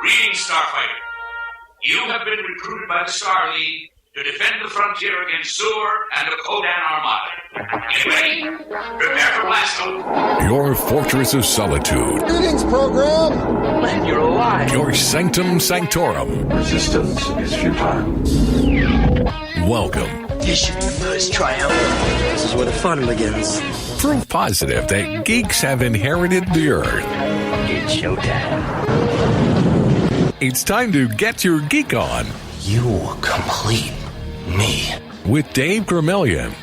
Greetings, Starfighter. You have been recruited by the Star League to defend the frontier against Zur and the Kodan Armada. Get ready. Prepare for blast off. Your fortress of solitude. Greetings, program. Glad you're alive. Your sanctum sanctorum. Resistance is futile. Welcome. This should be the first triumph. This is where the fun begins. Proof positive that geeks have inherited the earth. It's showtime. It's time to get your geek on. You complete me. With Dave Gramillion.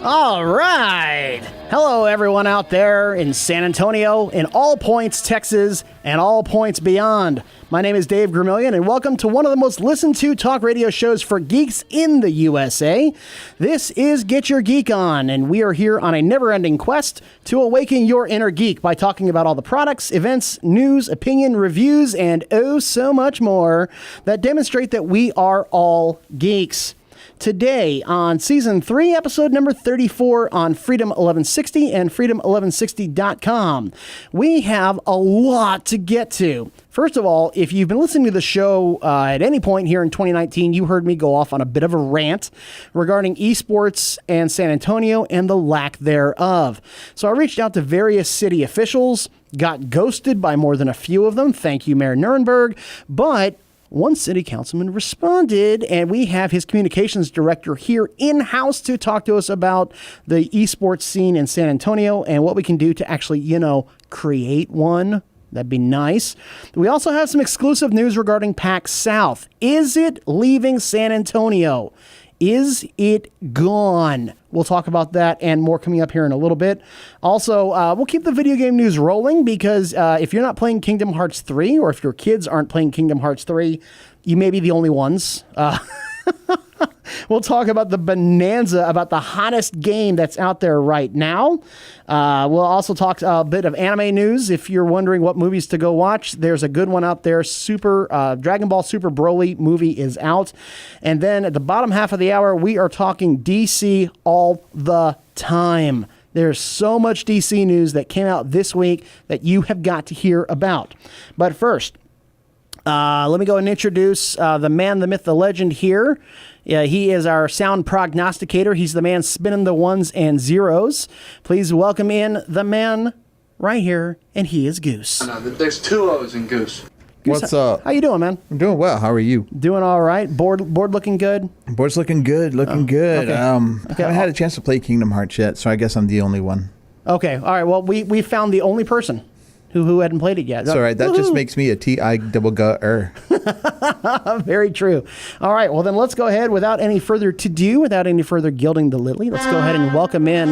All right. Hello, everyone out there in San Antonio, in all points, Texas, and all points beyond. My name is Dave Gramillion, and welcome to one of the most listened to talk radio shows for geeks in the USA. This is Get Your Geek On, and we are here on a never-ending quest to awaken your inner geek by talking about all the products, events, news, opinion, reviews, and oh so much more that demonstrate that we are all geeks. Today on Season 3, Episode number 34 on Freedom 1160 and Freedom1160.com, we have a lot to get to. First of all, if you've been listening to the show at any point here in 2019, you heard me go off on a bit of a rant regarding eSports and San Antonio and the lack thereof. So I reached out to various city officials, got ghosted by more than a few of them. Thank you, Mayor Nuremberg. But one city councilman responded, and we have his communications director here in-house to talk to us about the esports scene in San Antonio and what we can do to actually, create one. That'd be nice. We also have some exclusive news regarding PAX South. Is it leaving San Antonio? Is it gone? We'll talk about that and more coming up here in a little bit. Also, we'll keep the video game news rolling because if you're not playing Kingdom Hearts 3 or if your kids aren't playing Kingdom Hearts 3, you may be the only ones. We'll talk about the bonanza, about the hottest game that's out there right now. We'll also talk a bit of anime news. If you're wondering what movies to go watch, there's a good one out there. Dragon Ball Super Broly movie is out. And then at the bottom half of the hour, we are talking DC all the time. There's so much DC news that came out this week that you have got to hear about. But first, let me go and introduce the man, the myth, the legend here. He is our sound prognosticator. He's the man spinning the ones and zeros. Please welcome in the man right here, and he is Goose. No, there's two O's in Goose. Goose, what's up? How you doing, man? I'm doing well. How are you? Doing all right. Board looking good? Board's looking good. Good. Okay. I haven't had a chance to play Kingdom Hearts yet, so I guess I'm the only one. Okay. All right. Well, we found the only person who hadn't played it yet. That's all right. That just makes me a T-I-double-G-er. Very true. All right. Well, then let's go ahead without any further to-do, without any further gilding the lily. Let's go ahead and welcome in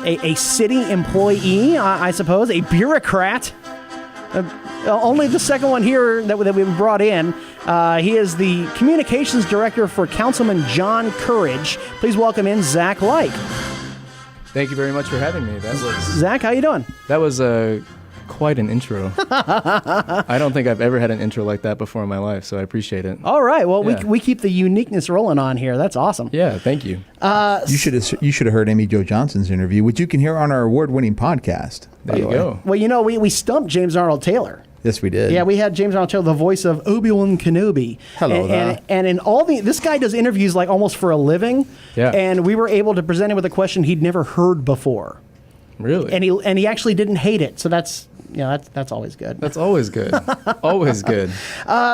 a city employee, I suppose, a bureaucrat. Only the second one here that we've brought in. He is the communications director for Councilman John Courage. Please welcome in Zach Lyke. Thank you very much for having me. Zach, how you doing? That was quite an intro. I don't think I've ever had an intro like that before in my life, so I appreciate it. All right. Well, yeah. we keep the uniqueness rolling on here. That's awesome. Yeah, thank you. You should have heard Amy Jo Johnson's interview, which you can hear on our award-winning podcast. There you go. Well, we stumped James Arnold Taylor. Yes, we did. Yeah, we had James Arnold Taylor, the voice of Obi-Wan Kenobi. Hello there. And in this guy does interviews like almost for a living. Yeah. And we were able to present him with a question he'd never heard before. Really? And he actually didn't hate it. So that's always good. That's always good. Always good.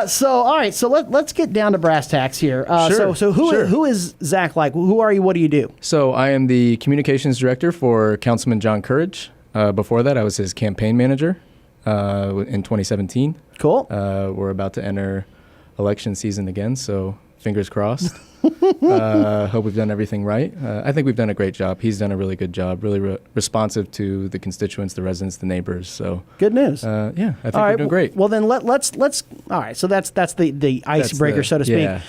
So all right, so let's get down to brass tacks here. Sure. So who is Zach Lyke? Who are you? What do you do? So I am the communications director for Councilman John Courage. Before that, I was his campaign manager. In 2017. Cool. We're about to enter election season again, so fingers crossed. Hope we've done everything right. I think we've done a great job. He's done a really good job, really responsive to the constituents, the residents, the neighbors. So good news. I think we're doing great. Well, then let's. All right. So that's the icebreaker, so to speak. Yeah.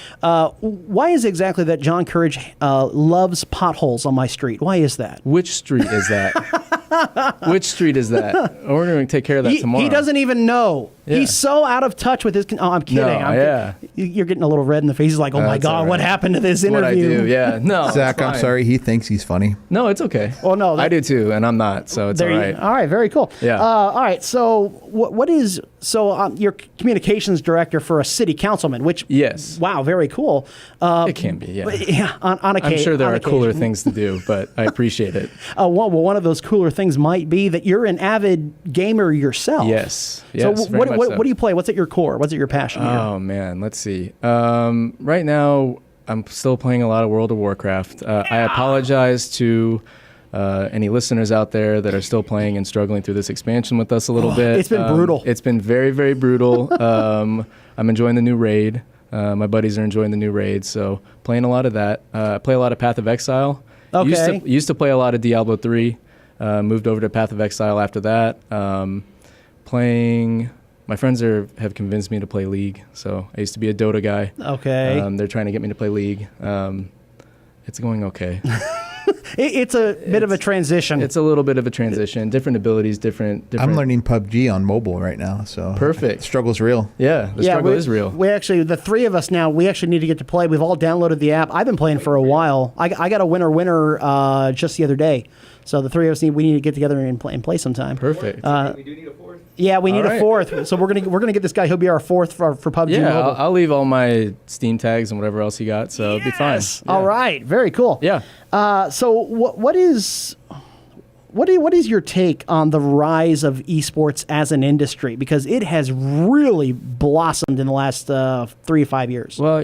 Why is it exactly that John Courage loves potholes on my street? Why is that? Which street is that? Which street is that? We're going to take care of that tomorrow. He doesn't even know. Yeah. He's so out of touch with his... Oh, I'm kidding. No, You're getting a little red in the face. He's like, oh my God, right. what happened to this interview? What I do, yeah. No, Zach, I'm sorry. He thinks he's funny. No, it's okay. Well, no. I do too, and I'm not, so it's all right. All right, very cool. Yeah. All right, so what is... So you're communications director for a city councilman, which Yes. wow, very cool. It can be, yeah. Yeah, on occasion. I'm sure there on are cooler occasion. things to do, but I appreciate it. Well, one of those cooler things might be that you're an avid gamer yourself. Yes. So Yes, very much so. what do you play? What's at your core? What's at your passion here? Oh, man. Let's see. Right now, I'm still playing a lot of World of Warcraft. I apologize to any listeners out there that are still playing and struggling through this expansion with us a little bit. It's been brutal. It's been very, very brutal. I'm enjoying the new raid. My buddies are enjoying the new raid, so playing a lot of that. I play a lot of Path of Exile. Okay. Used to play a lot of Diablo 3. Moved over to Path of Exile after that. Playing... My friends have convinced me to play League, so I used to be a Dota guy. Okay. They're trying to get me to play League. It's going okay. It's a bit of a transition. It's a little bit of a transition. Different abilities, different. I'm learning PUBG on mobile right now, so Perfect. The struggle's real. Yeah, the struggle is real. We actually, the three of us now, we actually need to get to play. We've all downloaded the app. I've been playing for a while. I got a winner just the other day. So the three of us we need to get together and play sometime. Perfect. We do need a fourth. Yeah, we need All a right. fourth. So we're gonna get this guy. He'll be our fourth for PUBG Yeah, Mobile. I'll leave all my Steam tags and whatever else you got, so it'll be fine. Yeah. All right, very cool. Yeah. So what is your take on the rise of esports as an industry? Because it has really blossomed in the last 3 to 5 years. Well,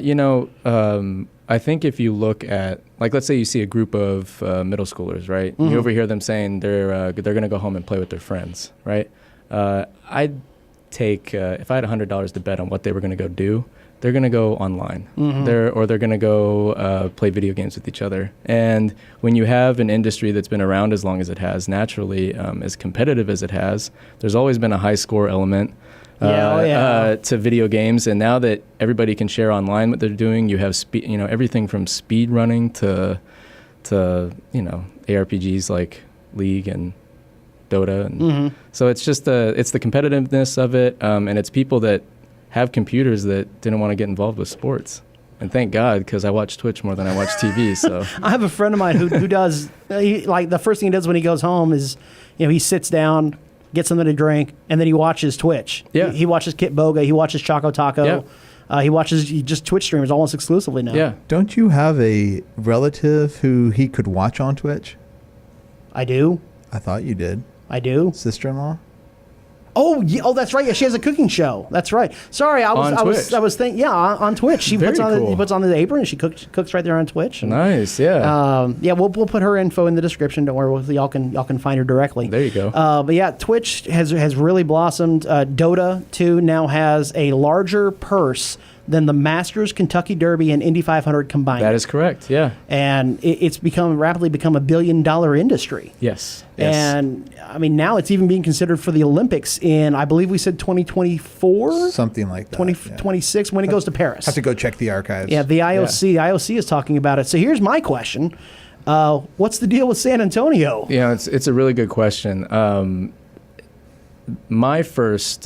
I think if you look at, like, let's say you see a group of middle schoolers, right? Mm-hmm. You overhear them saying they're going to go home and play with their friends, right? I'd take, if I had $100 to bet on what they were going to go do, they're going to go online. Mm-hmm. They're going to go play video games with each other. And when you have an industry that's been around as long as it has, naturally, as competitive as it has, there's always been a high score element. To video games, and now that everybody can share online what they're doing, you have everything from speed running to ARPGs like League and Dota, and so it's just it's the competitiveness of it, and it's people that have computers that didn't want to get involved with sports. And thank God, because I watch Twitch more than I watch TV. So I have a friend of mine who does the first thing he does when he goes home is he sits down, gets something to drink, and then he watches Twitch. Yeah. He watches Kit Boga. He watches Choco Taco. Yeah. He watches just Twitch streamers almost exclusively now. yeah, Don't you have a relative who he could watch on Twitch? I do. I thought you did. I do. Sister-in-law? Oh, yeah. Oh, that's right. Yeah, she has a cooking show. That's right. Sorry, I was thinking. Yeah, on Twitch. She Very puts on cool. he puts on the apron and she cooks right there on Twitch. And, nice. Yeah, we'll put her info in the description. Don't worry, y'all can find her directly. there you go. But yeah, Twitch has really blossomed. Dota 2 now has a larger purse than the Masters, Kentucky Derby, and Indy 500 combined. That is correct. Yeah. And it's rapidly become $1 billion industry. Yes. And I mean, now it's even being considered for the Olympics in, I believe we said 2024, Something like that. 2026 when it goes to Paris. Have to go check the archives. Yeah, the IOC is talking about it. So here's my question: what's the deal with San Antonio? Yeah, it's a really good question. My first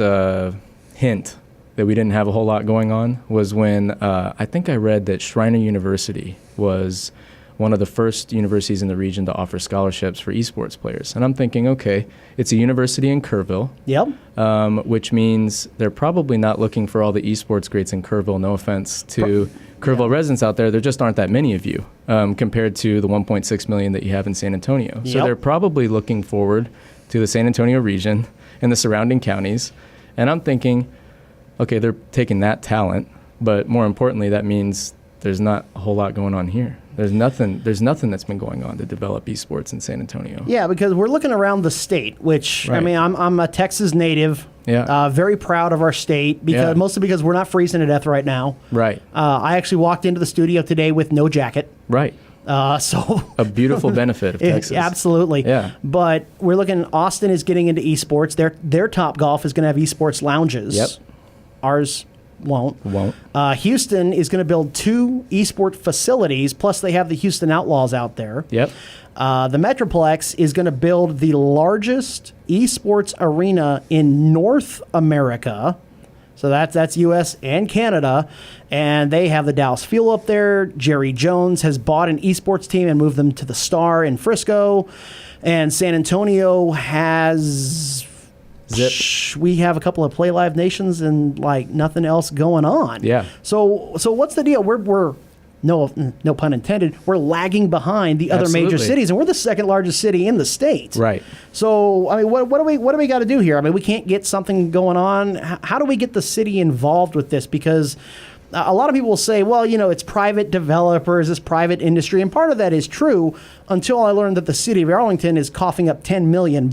hint that we didn't have a whole lot going on was when I think I read that Schreiner University was one of the first universities in the region to offer scholarships for esports players. And I'm thinking, okay, it's a university in Kerrville, Yep. which means they're probably not looking for all the esports greats in Kerrville. No offense to Kerrville residents out there. There just aren't that many of you compared to the 1.6 million that you have in San Antonio. So Yep. they're probably looking forward to the San Antonio region and the surrounding counties. And I'm thinking, okay, they're taking that talent, but more importantly, that means there's not a whole lot going on here. There's nothing that's been going on to develop esports in San Antonio. Yeah, because we're looking around the state, which I Right. mean, I'm a Texas native. Yeah. Very proud of our state mostly because we're not freezing to death right now. Right. I actually walked into the studio today with no jacket. Right. So A beautiful benefit of Texas. Absolutely. Yeah. But we're looking. Austin is getting into esports. Their Top Golf is going to have esports lounges. Yep. Ours won't. Won't. Houston is going to build 2 esport facilities. Plus, they have the Houston Outlaws out there. Yep. The Metroplex is going to build the largest esports arena in North America. So that's U.S. and Canada. And they have the Dallas Fuel up there. Jerry Jones has bought an esports team and moved them to the Star in Frisco. And San Antonio has Zip. we have a couple of Play Live Nations and like nothing else going on. Yeah. So what's the deal? We're no pun intended. We're lagging behind the other major Absolutely. cities, and we're the second largest city in the state. Right. So I mean, what do we got to do here? I mean, we can't get something going on. How do we get the city involved with this? Because a lot of people will say, well, it's private developers, it's private industry, and part of that is true until I learned that the city of Arlington is coughing up $10 million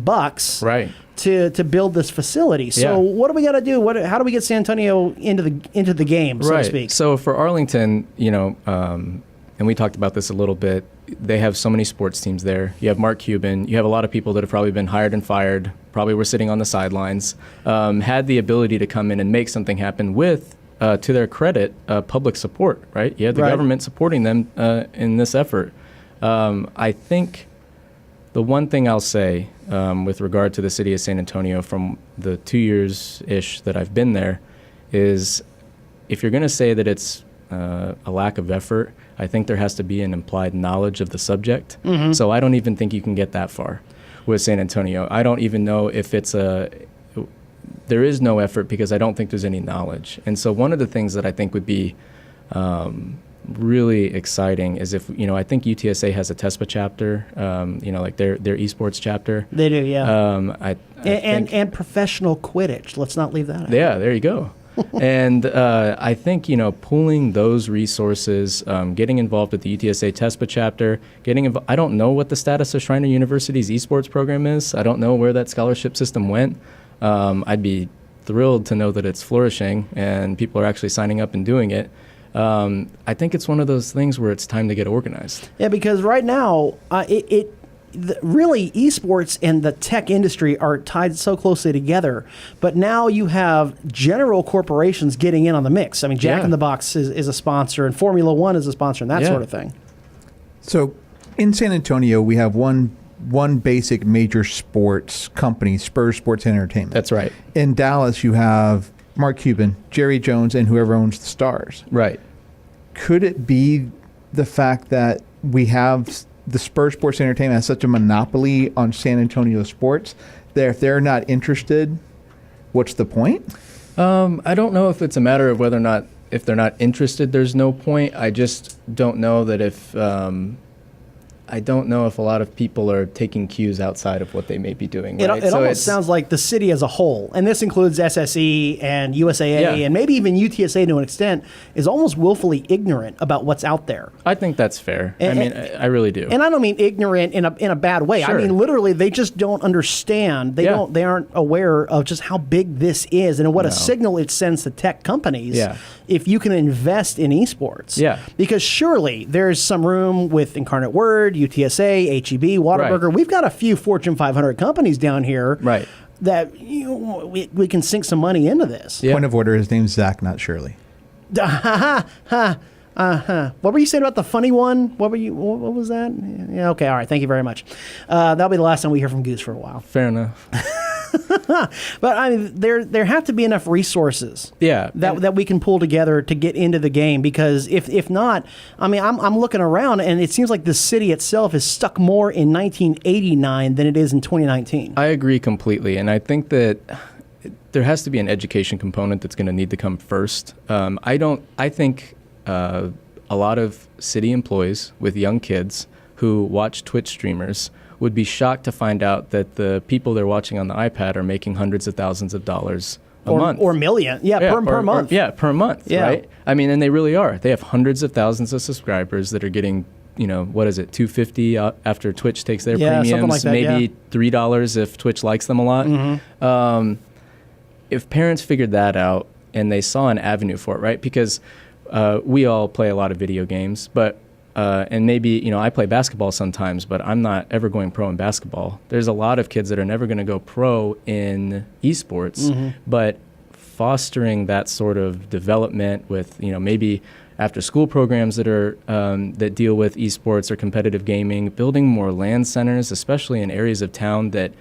Right. to build this facility. So Yeah. what do we got to do? How do we get San Antonio into the game, so to Right. speak? So for Arlington, and we talked about this a little bit, they have so many sports teams there. You have Mark Cuban. You have a lot of people that have probably been hired and fired, probably were sitting on the sidelines, had the ability to come in and make something happen with, to their credit, public support, right? You have the Right. government supporting them in this effort. I think the one thing I'll say with regard to the city of San Antonio from the 2 years-ish that I've been there is if you're going to say that it's a lack of effort, I think there has to be an implied knowledge of the subject. Mm-hmm. So I don't even think you can get that far with San Antonio. I don't even know if there is no effort because I don't think there's any knowledge. And so one of the things that I think would be really exciting is if, I think UTSA has a TESPA chapter, like their eSports chapter. They do, yeah. I think, and professional Quidditch. Let's not leave that out. yeah, there you go. And I think, pooling those resources, getting involved with the UTSA TESPA chapter, I don't know what the status of Schreiner University's esports program is. I don't know where that scholarship system went. I'd be thrilled to know that it's flourishing and people are actually signing up and doing it. I think it's one of those things where it's time to get organized. Yeah, because right now, really, esports and the tech industry are tied so closely together. But now you have general corporations getting in on the mix. I mean, Jack Yeah. in the Box is a sponsor, and Formula One is a sponsor, and that Yeah. sort of thing. So in San Antonio, we have one basic major sports company, Spurs Sports Entertainment. That's right. In Dallas, you have Mark Cuban, Jerry Jones, and whoever owns the Stars. Right. Could it be the fact that we have the Spurs Sports Entertainment has such a monopoly on San Antonio sports that if they're not interested, what's the point? I don't know if it's a matter of whether or not, if they're not interested, there's no point. I just don't know that if I don't know if a lot of people are taking cues outside of what they may be doing. Right? It almost sounds like the city as a whole, and this includes SSE and USAA Yeah. and maybe even UTSA to an extent, is almost willfully ignorant about what's out there. I think that's fair. I really do. And I don't mean ignorant in a bad way. Sure. I mean literally they just don't understand. They aren't aware of just how big this is and what a signal it sends to tech companies if you can invest in esports. Yeah. Because surely there's some room with Incarnate Word, UTSA, HEB, Whataburger. Right. We've got a few Fortune 500 companies down here Right. that we can sink some money into this. Yeah. Point of order, his name's Zach, not Shirley. What were you saying about the funny one? What was that? Yeah, okay, all right. Thank you very much. That'll be the last time we hear from Goose for a while. Fair enough. But I mean, there have to be enough resources that we can pull together to get into the game, because if not, I mean, I'm looking around and it seems like the city itself is stuck more in 1989 than it is in 2019. I agree completely, and I think that there has to be an education component that's going to need to come first. I think a lot of city employees with young kids who watch Twitch streamers would be shocked to find out that the people they're watching on the iPad are making hundreds of thousands of dollars a month. Or million. Per month. Per month, Yeah. right? I mean, and they really are. They have hundreds of thousands of subscribers that are getting, what is it, $2.50 after Twitch takes their Yeah, something premiums, like that, maybe $3 if Twitch likes them a lot. Mm-hmm. If parents figured that out and they saw an avenue for it, right? Because we all play a lot of video games, but and maybe, I play basketball sometimes, but I'm not ever going pro in basketball. There's a lot of kids that are never going to go pro in esports, but fostering that sort of development with, maybe after school programs that are that deal with esports or competitive gaming, building more LAN centers, especially in areas of town that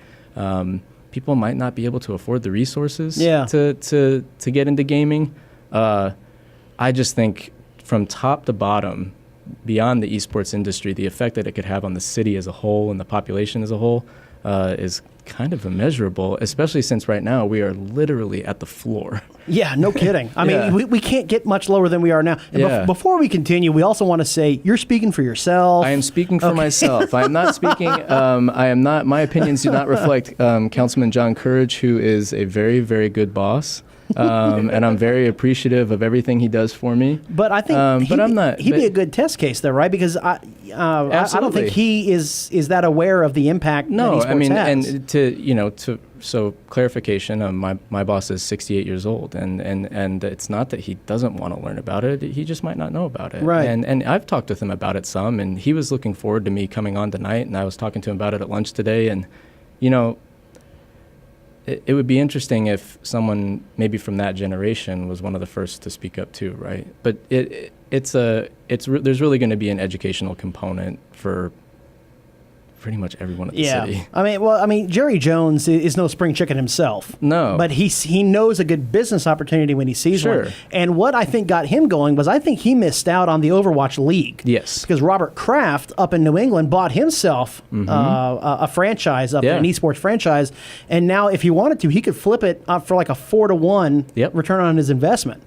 people might not be able to afford the resources to get into gaming. I just think from top to bottom, beyond the esports industry, the effect that it could have on the city as a whole and the population as a whole is kind of immeasurable, especially since right now we are literally at the floor. Yeah, no kidding. I mean, we can't get much lower than we are now. And Yeah. before we continue, we also want to say you're speaking for yourself. I am speaking for myself. I am not speaking. I am not. My opinions do not reflect Councilman John Courage, who is a very, very good boss, and I'm very appreciative of everything he does for me. But I think he'd be a good test case, though, right? Because I don't think he is that aware of the impact. No, that esports I mean, has. and so clarification. My boss is 68 years old, and it's not that he doesn't want to learn about it. He just might not know about it. Right. And I've talked with him about it some, and he was looking forward to me coming on tonight. And I was talking to him about it at lunch today, and it would be interesting if someone maybe from that generation was one of the first to speak up too, right? But there's really going to be an educational component for pretty much everyone at the city. I mean, Jerry Jones is no spring chicken himself. No. But he knows a good business opportunity when he sees Sure. one. And what I think got him going was I think he missed out on the Overwatch League. Yes. Because Robert Kraft up in New England bought himself a franchise up there, an esports franchise. And now if he wanted to, he could flip it up for like a 4-to-1 return on his investment.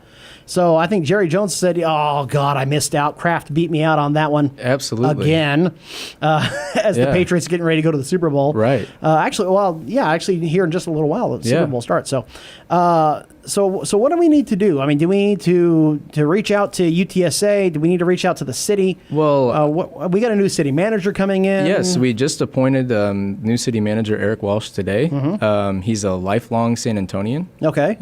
So I think Jerry Jones said, "Oh God, I missed out. Kraft beat me out on that one Absolutely. again." As the Patriots are getting ready to go to the Super Bowl, Right. Actually, here in just a little while, the Super Bowl starts. So, so what do we need to do? I mean, do we need to reach out to UTSA? Do we need to reach out to the city? Well, we got a new city manager coming in. Yes, we just appointed new city manager Eric Walsh today. He's a lifelong San Antonian. Okay.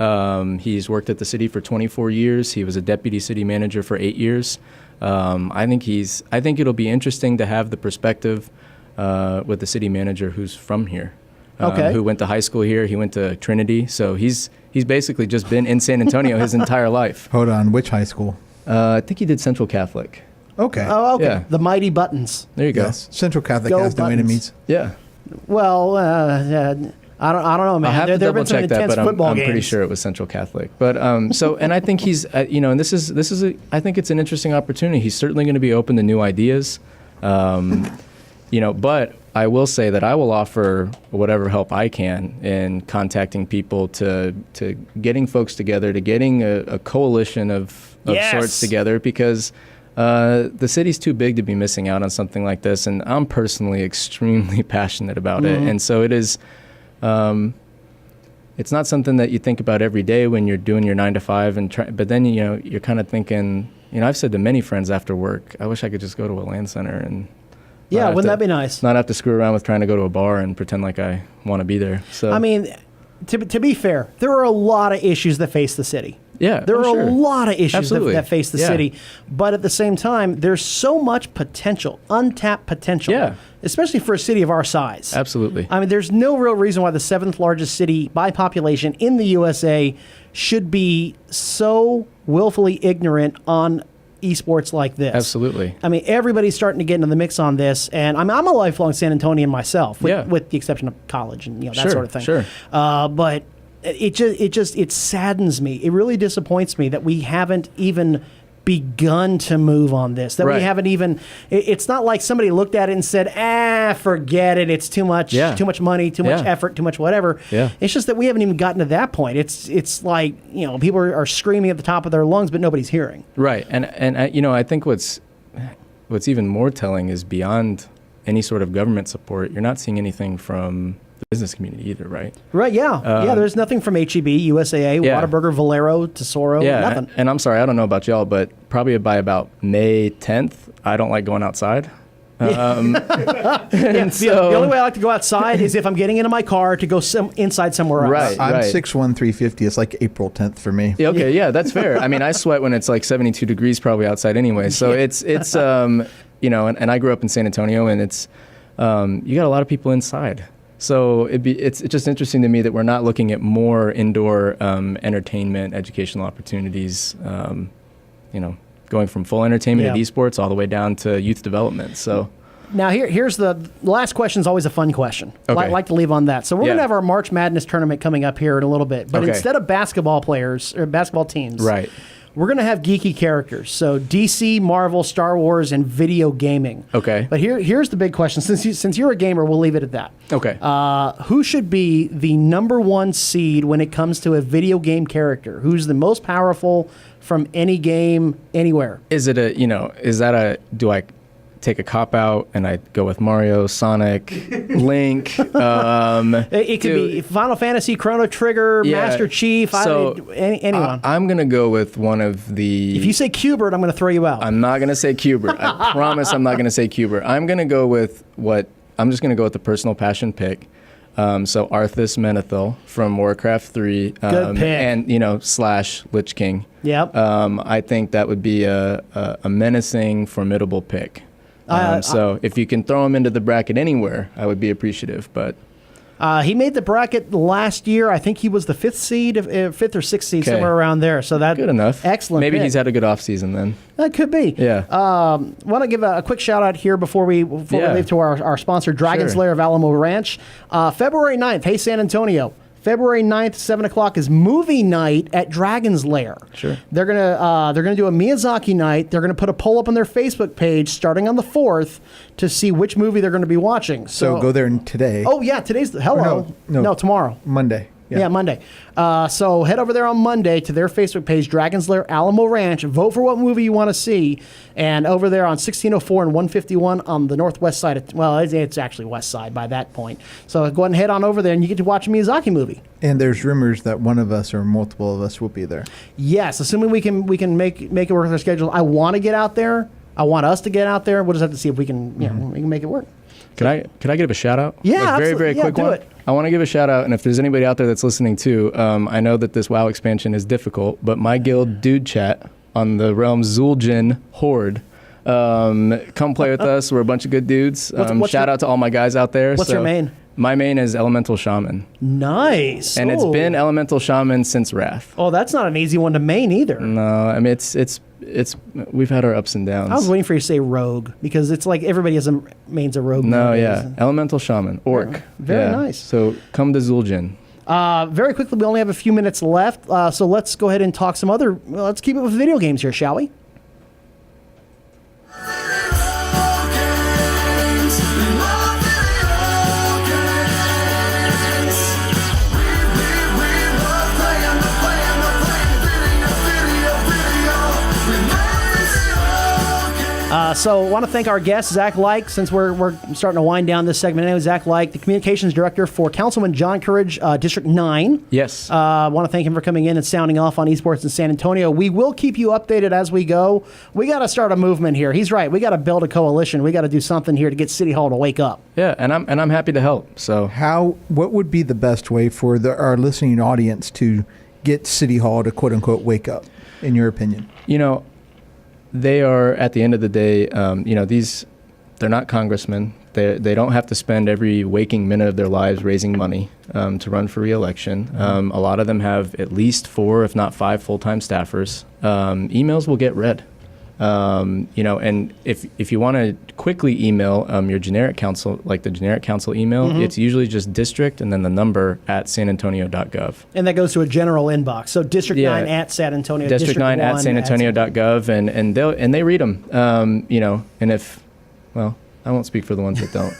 He's worked at the city for 24 years. He was a deputy city manager for 8 years. I think it'll be interesting to have the perspective with the city manager who's from here. Who went to high school here. He went to Trinity. So he's basically just been in San Antonio his entire life. Hold on, which high school? I think he did Central Catholic. Okay. Oh, okay. Yeah. The Mighty Buttons. There you go. Yes. Central Catholic Go has no Buttons. enemies. Yeah. Well, I don't know, man. I'll have to There have double been some check that, intense but football I'm games. pretty sure it was Central Catholic. But and I think he's, and this is I think it's an interesting opportunity. He's certainly going to be open to new ideas, But I will say that I will offer whatever help I can in contacting people to getting folks together, to getting a coalition of sorts together, because the city's too big to be missing out on something like this, and I'm personally extremely passionate about it, and so it is. It's not something that you think about every day when you're doing your 9 to 5, but then you're kind of thinking. I've said to many friends after work, I wish I could just go to a LAN center and. Yeah, wouldn't that be nice? Not have to screw around with trying to go to a bar and pretend like I want to be there. So I mean, to be fair, there are a lot of issues that face the city. Yeah, there are sure. a lot of issues Absolutely. that face the Yeah. city, but at the same time, there's so much potential, untapped potential, Yeah. especially for a city of our size. Absolutely. I mean, there's no real reason why the 7th largest city by population in the USA should be so willfully ignorant on esports like this. Absolutely. I mean, everybody's starting to get into the mix on this, and I'm a lifelong San Antonian myself, with the exception of college and that sort of thing. Sure. But it saddens me. It really disappoints me that we haven't even begun to move on this. That we Right. haven't even. It's not like somebody looked at it and said, forget it. It's too much. Yeah. Too much money. Too much Yeah. effort. Too much whatever. Yeah. It's just that we haven't even gotten to that point. It's like people are screaming at the top of their lungs, but nobody's hearing. Right. And I think what's even more telling is beyond any sort of government support, you're not seeing anything from the business community either, right? Right, yeah. There's nothing from HEB, USAA, Yeah. Whataburger, Valero, Tesoro, nothing. And I'm sorry, I don't know about y'all, but probably by about May 10th, I don't like going outside. The only way I like to go outside is if I'm getting into my car to go inside somewhere else. Right. I'm 6'1", 350. It's like April 10th for me. Yeah, okay, yeah, that's fair. I mean, I sweat when it's like 72 degrees probably outside anyway. So it's and I grew up in San Antonio, and it's you got a lot of people inside. So it's just interesting to me that we're not looking at more indoor entertainment, educational opportunities, going from full entertainment at esports all the way down to youth development. So now here's the last question is always a fun question. Okay. I like to leave on that. So we're going to have our March Madness tournament coming up here in a little bit. But Okay. instead of basketball players or basketball teams, right. we're going to have geeky characters. So DC, Marvel, Star Wars, and video gaming. Okay. But here's the big question. Since you're a gamer, we'll leave it at that. Okay. Who should be the number one seed when it comes to a video game character? Who's the most powerful from any game, anywhere? Is it do I take a cop out and I go with Mario, Sonic, Link? It could be Final Fantasy, Chrono Trigger, Master Chief, anyone. I'm going to go with one of the... If you say Qbert, I'm going to throw you out. I'm not going to say Qbert. I promise I'm not going to say Qbert. I'm going to go with I'm just going to go with the personal passion pick. So Arthas Menethil from Warcraft 3. Good pick. And, slash Lich King. Yep. I think that would be a menacing, formidable pick. So if you can throw him into the bracket anywhere, I would be appreciative. But he made the bracket last year. I think he was the fifth or sixth seed, somewhere around there. So that's good enough. Excellent. Maybe pick. He's had a good offseason then. That could be. Yeah. Want to give a quick shout out here before we leave to our sponsor, Dragon's Lair of Alamo Ranch. February 9th. Hey, San Antonio. February 9th, 7 o'clock is movie night at Dragon's Lair. Sure. They're gonna do a Miyazaki night. They're gonna put a poll up on their Facebook page starting on the 4th to see which movie they're gonna be watching. So go there today. Oh yeah, today's no, tomorrow. Monday. Yeah, Monday. So head over there on Monday to their Facebook page, Dragon's Lair Alamo Ranch. Vote for what movie you want to see. And over there on 1604 and 151 on the northwest side. It's actually west side by that point. So go ahead and head on over there and you get to watch a Miyazaki movie. And there's rumors that one of us or multiple of us will be there. Yes, assuming we can make it work with our schedule. I want to get out there. I want us to get out there. We'll just have to see if we can, we can make it work. Could I give a shout out? Yeah, very, very quick one. It. I want to give a shout out, and if there's anybody out there that's listening too, I know that this WoW expansion is difficult, but my guild Dude Chat on the Realm Zul'jin Horde, come play with us. We're a bunch of good dudes. Shout out to all my guys out there. What's your main? My main is Elemental Shaman. Nice. And it's been Elemental Shaman since Wrath. Oh, that's not an easy one to main either. No, I mean it's we've had our ups and downs. I was waiting for you to say rogue because it's like everybody has mains a rogue. No, yeah, Elemental Shaman, Orc. Very nice. So come to Zul'jin. Very quickly, we only have a few minutes left, so let's go ahead and talk some other. Let's keep it with video games here, shall we? So I want to thank our guest, Zach Lyke, since we're starting to wind down this segment. Anyway, Zach Lyke, the communications director for Councilman John Courage, District 9. Yes. I want to thank him for coming in and sounding off on eSports in San Antonio. We will keep you updated as we go. We got to start a movement here. He's right. We got to build a coalition. We got to do something here to get City Hall to wake up. Yeah, and I'm happy to help. So what would be the best way for our listening audience to get City Hall to quote unquote wake up, in your opinion? They are, at the end of the day, they're not congressmen. They don't have to spend every waking minute of their lives raising money to run for re-election. A lot of them have at least 4, if not 5, full-time staffers. Emails will get read. And if you want to quickly email your generic council, like the generic council email, it's usually just district and then the number at sanantonio.gov. And that goes to a general inbox. So District 9 at San Antonio. District 9 at sanantonio.gov, and they read them. And if, well, I won't speak for the ones that don't.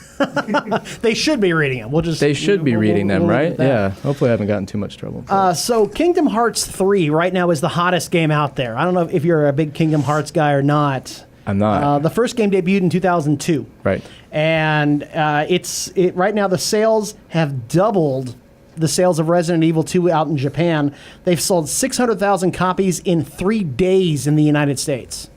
They should be reading them. They should be reading them, right? Yeah. Hopefully I haven't gotten too much trouble. So Kingdom Hearts 3 right now is the hottest game out there. I don't know if you're a big Kingdom Hearts guy or not. I'm not. The first game debuted in 2002. Right. And right now the sales have doubled the sales of Resident Evil 2 out in Japan. They've sold 600,000 copies in 3 days in the United States.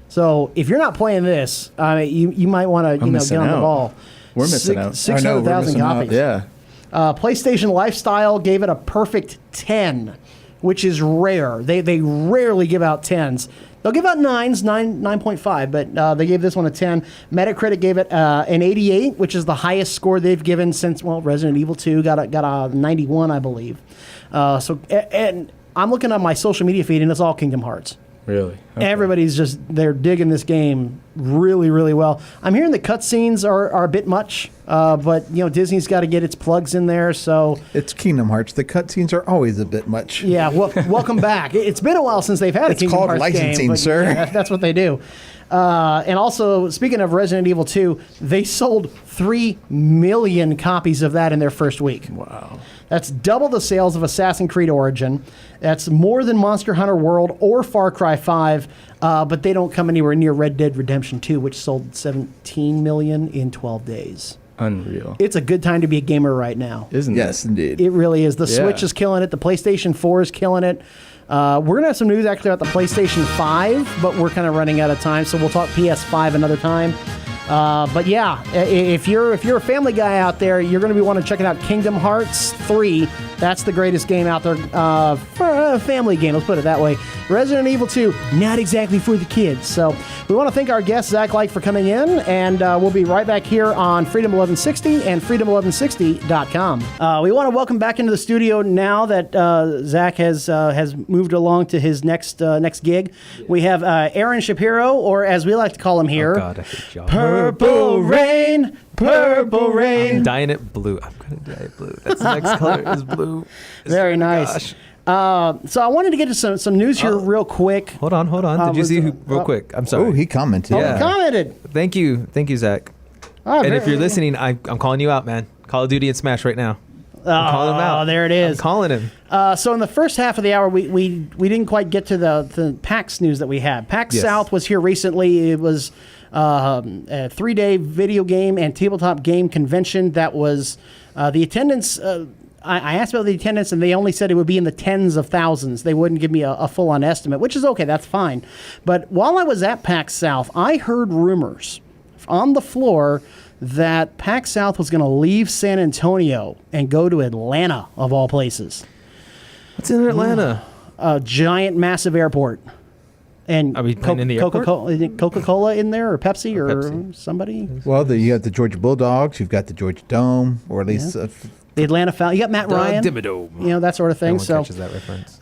So if you're not playing this, you might want to get on the ball. We're missing out. 600,000 copies. Yeah. PlayStation Lifestyle gave it a perfect 10, which is rare. They rarely give out 10s. They'll give out 9s, 9.5, but they gave this one a 10. Metacritic gave it an 88, which is the highest score they've given since Resident Evil 2 got a 91, I believe. And I'm looking at my social media feed, and it's all Kingdom Hearts. Really? Okay. Everybody's they're digging this game really, really well. I'm hearing the cutscenes are a bit much, but Disney's got to get its plugs in there. So It's Kingdom Hearts. The cutscenes are always a bit much. yeah, well, welcome back. It's been a while since they've had a It's Kingdom called Hearts licensing, game, but sir. yeah, that's what they do. And also, speaking of Resident Evil 2, they sold 3 million copies of that in their first week. Wow. That's double the sales of Assassin's Creed Origin. That's more than Monster Hunter World or Far Cry 5, but they don't come anywhere near Red Dead Redemption 2, which sold 17 million in 12 days. Unreal. It's a good time to be a gamer right now. Isn't Yes, it? indeed. It really is. The Yeah. Switch is killing it. The PlayStation 4 is killing it. We're going to have some news actually about the PlayStation 5, but we're kind of running out of time, so we'll talk PS5 another time. But yeah, if you're a family guy out there, you're going to be wanting to check out Kingdom Hearts 3. That's the greatest game out there for a family game. Let's put it that way. Resident Evil 2, not exactly for the kids. So we want to thank our guest Zach Lyke for coming in, and we'll be right back here on Freedom 1160 and freedom1160.com. We want to welcome back into the studio now that Zach has moved along to his next gig. We have Aaron Shapiro, or as we like to call him here, Oh God, I hate y'all. Purple Rain, Purple Rain. I'm dyeing it blue. I'm gonna dye it blue. That's the next color is blue. Very nice. Gosh. So I wanted to get to some news here real quick. Hold on. Did you see who? Real quick. I'm sorry. Oh, he commented. Yeah. He commented. Thank you, Zach. Oh, And if you're listening, I'm calling you out, man. Call of Duty and Smash right now. I'm calling him out. There it is. I'm calling him. So in the first half of the hour, we didn't quite get to the PAX news that we had. PAX Yes. South was here recently. It was a 3-day video game and tabletop game convention that was the attendance. I asked about the attendance, and they only said it would be in the tens of thousands. They wouldn't give me a full-on estimate, which is okay. That's fine. But while I was at PAX South, I heard rumors on the floor that PAX South was going to leave San Antonio and go to Atlanta, of all places. What's in Atlanta? A giant, massive airport. And Are we playing in the airport? Coca-Cola in there, or Pepsi, Or or Pepsi. somebody? Well, you got the Georgia Bulldogs. You've got the Georgia Dome, or at least The Atlanta Falcons. You got Matt Ryan. Thibodeau. That sort of No thing. one So, catches that reference.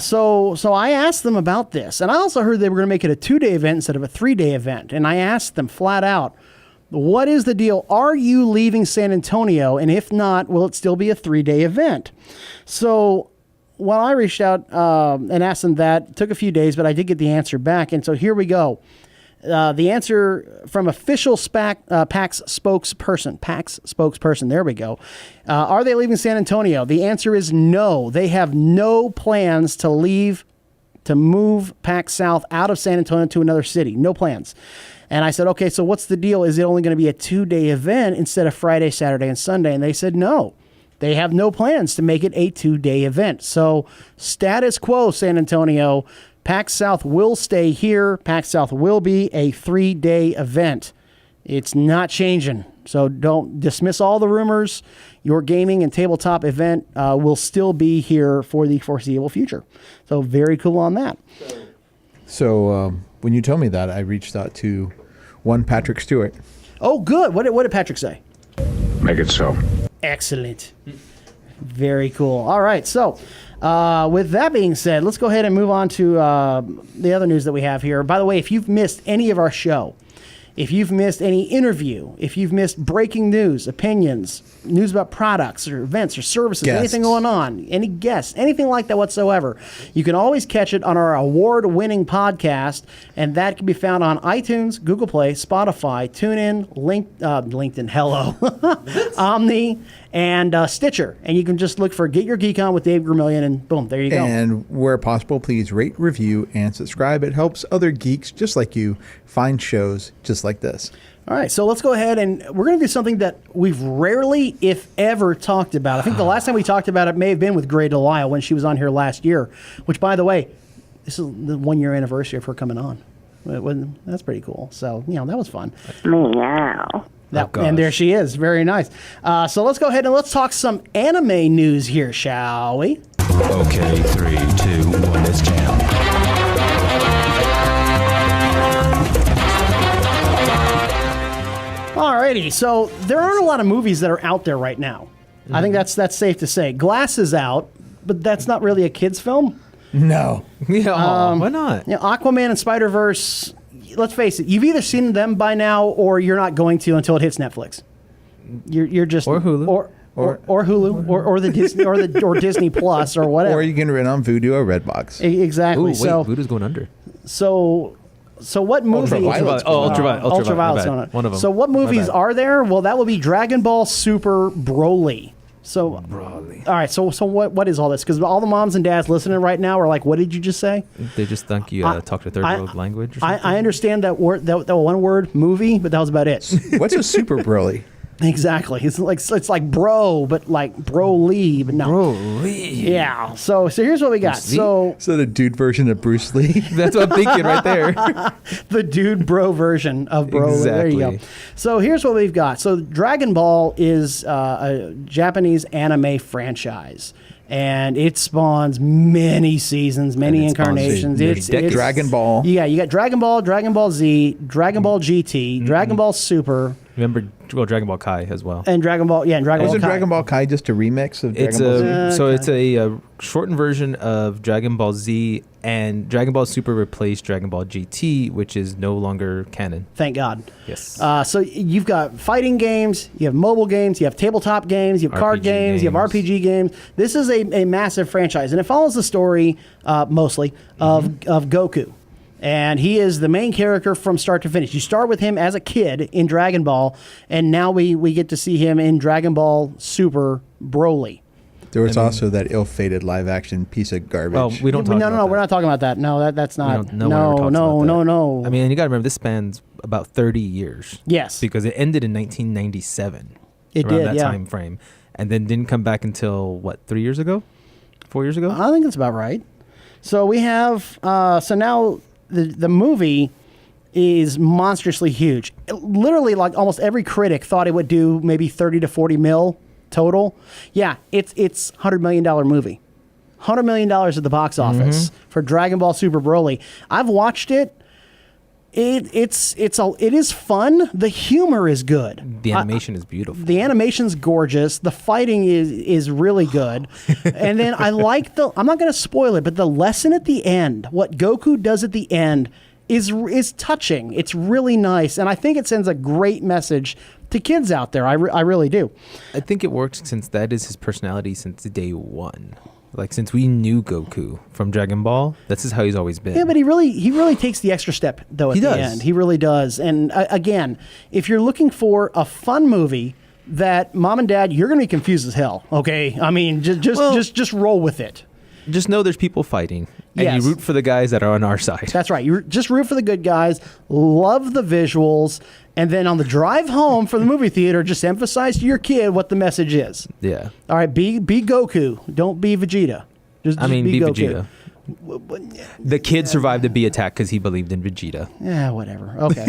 so I asked them about this, and I also heard they were going to make it a 2-day event instead of a 3-day event. And I asked them flat out, what is the deal? Are you leaving San Antonio? And if not, will it still be a 3-day event? So when I reached out and asked them that, it took a few days, but I did get the answer back. And so here we go. The answer from official PAX spokesperson. There we go. Are they leaving San Antonio? The answer is no. They have no plans to move PAX South out of San Antonio to another city. No plans. And I said, okay, so what's the deal? Is it only going to be a 2-day event instead of Friday, Saturday, and Sunday? And they said no. They have no plans to make it a 2-day event. So status quo, San Antonio. PAX South will stay here. PAX South will be a 3-day event. It's not changing. So don't dismiss all the rumors. Your gaming and tabletop event will still be here for the foreseeable future. So very cool on that. So when you told me that, I reached out to one Patrick Stewart. Oh, good. What did Patrick say? Make it so. Excellent. Very cool. All right. So with that being said, let's go ahead and move on to the other news that we have here. By the way, if you've missed any of our show, if you've missed any interview, if you've missed breaking news, opinions, news about products or events or services, Guests. anything going on, any guests, anything like that whatsoever, you can always catch it on our award-winning podcast, and that can be found on iTunes, Google Play, Spotify, TuneIn, LinkedIn, hello, Omni, and Stitcher. And you can just look for Get Your Geek On with Dave Vermillion, and boom, there you go. And where possible, please rate, review, and subscribe. It helps other geeks just like you find shows just like this. All right, so let's go ahead, and we're going to do something that we've rarely, if ever, talked about. I think the last time we talked about it may have been with Gray Delisle when she was on here last year, which, by the way, this is the 1-year anniversary of her coming on. That's pretty cool. So, that was fun. Meow. And there she is. Very nice. So let's go ahead and let's talk some anime news here, shall we? Okay, 3, 2, 1, let's jam. Alrighty, so there aren't a lot of movies that are out there right now. I think that's safe to say. Glass is out, but that's not really a kid's film. No. Yeah, why not? Aquaman and Spider-Verse, let's face it, you've either seen them by now or you're not going to until it hits Netflix. You're just Or Hulu. or Hulu or the Disney or Disney Plus or whatever. Or you can rent on Vudu or Redbox. Exactly. Ooh, wait, so Voodoo's going under. so what movie? Ultraviolet's Ultraviolet's my going bad. on. One of them. So what My movies bad. are there? Well, that would be Dragon Ball Super Broly. So all right. So what is all this? Because all the moms and dads listening right now are like, "What did you just say?" They just think you talk a third world language or something. I understand that word, that one word movie, but that was about it. What's a Super Broly? Exactly. It's like bro, but like Broly, but no. Broly. Yeah. So here's what we got. Bruce Lee? So So the dude version of Bruce Lee. That's what I'm thinking right there. the dude bro version of Broly. There you go. Exactly. So here's what we've got. So Dragon Ball is a Japanese anime franchise. And it spawns many seasons, many And it spawns incarnations. many It's Dragon Ball. Yeah, you got Dragon Ball, Dragon Ball Z, Dragon Ball GT, Dragon Ball Super, Remember, Dragon Ball Kai as well. and Dragon Ball. Yeah, and Dragon Ball Isn't Kai. Dragon Ball Kai just a remix of It's Dragon Ball Z? it's a shortened version of Dragon Ball Z, and Dragon Ball Super replaced Dragon Ball GT, which is no longer canon. Thank God. Yes. So you've got fighting games, you have mobile games, you have tabletop games, you have card RPG games, you have games. RPG games. This is a massive franchise, and it follows the story mostly of Goku. And he is the main character from start to finish. You start with him as a kid in Dragon Ball, and now we get to see him in Dragon Ball Super Broly. There was also that ill-fated live-action piece of garbage. Oh, we don't talk about No, that. we're not talking about that. No, that's not. No one ever talks about that. No. I mean, you got to remember, this spans about 30 years. Yes. Because it ended in 1997. It around did, that yeah. time frame. And then didn't come back until, what, 3 years ago? 4 years ago? I think that's about right. So we have so now the movie is monstrously huge. Literally, like almost every critic thought it would do maybe 30 to 40 mil total. Yeah, it's $100 million movie. $100 million at the box office for Dragon Ball Super Broly. I've watched it. It is fun. The humor is good. The animation is beautiful. The animation's gorgeous. The fighting is really good. And then I like I'm not going to spoil it, but the lesson at the end, what Goku does at the end is touching. It's really nice. And I think it sends a great message to kids out there. I really do. I think it works since that is his personality since day one. Like, since we knew Goku from Dragon Ball, this is how he's always been. Yeah, but he really takes the extra step though at He the does. end. He really does. And again, if you're looking for a fun movie that mom and dad, you're going to be confused as hell. Okay, I mean, just roll with it. Just know there's people fighting, and Yes. you root for the guys that are on our side. That's right. You just root for the good guys, love the visuals, and then on the drive home from the movie theater, just emphasize to your kid what the message is. Yeah. All right, be Goku. Don't be Vegeta. Just I mean, be Goku. Vegeta. The kid survived the bee attack because he believed in Vegeta. Yeah, whatever. Okay.